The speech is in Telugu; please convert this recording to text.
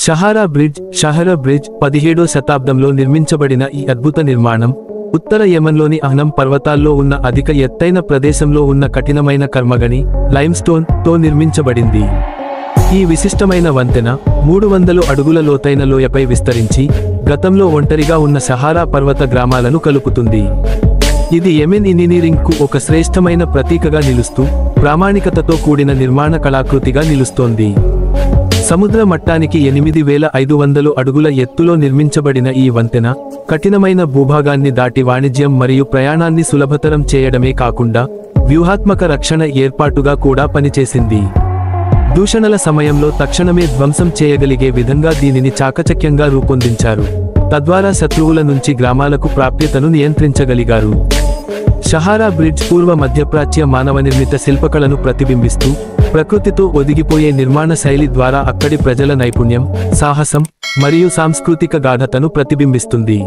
షహారా బ్రిడ్జ్ 17వ శతాబ్దంలో నిర్మించబడిన ఈ అద్భుత నిర్మాణం ఉత్తర యెమెన్లోని అహ్నం పర్వతాల్లో ఉన్న అధిక ఎత్తైన ప్రదేశంలో ఉన్న కఠినమైన కర్మగని లైమ్స్టోన్ తో నిర్మించబడింది. ఈ విశిష్టమైన వంతెన 300 అడుగుల లోతైన లోయపై విస్తరించి గతంలో ఒంటరిగా ఉన్న సహారా పర్వత గ్రామాలను కలుపుతుంది. ఇది యెమెన్ ఇంజనీరింగ్కు ఒక శ్రేష్టమైన ప్రతీకగా నిలుస్తూ ప్రామాణికతతో కూడిన నిర్మాణ కళాకృతిగా నిలుస్తోంది. సముద్ర మట్టానికి 8500 అడుగుల ఎత్తులో నిర్మించబడిన ఈ వంతెన కఠినమైన భూభాగాన్ని దాటి వాణిజ్యం మరియు ప్రయాణాన్ని సులభతరం చేయడమే కాకుండా వ్యూహాత్మక రక్షణ ఏర్పాటుగా కూడా పనిచేసింది. దూషణల సమయంలో తక్షణమే ధ్వంసం చేయగలిగే విధంగా దీనిని చాకచక్యంగా రూపొందించారు, తద్వారా శత్రువుల నుంచి గ్రామాలకు ప్రాప్యతను నియంత్రించగలిగారు. షహారా బ్రిడ్జ్ పూర్వ మధ్యప్రాచ్య మానవనిర్మిత శిల్పకళను ప్రతిబింబిస్తూ ప్రకృతితో ఒదిగిపోయే నిర్మాణ శైలి ద్వారా అక్కడి ప్రజల నైపుణ్యం, సాహసం మరియు సాంస్కృతిక గాఢతను ప్రతిబింబిస్తుంది.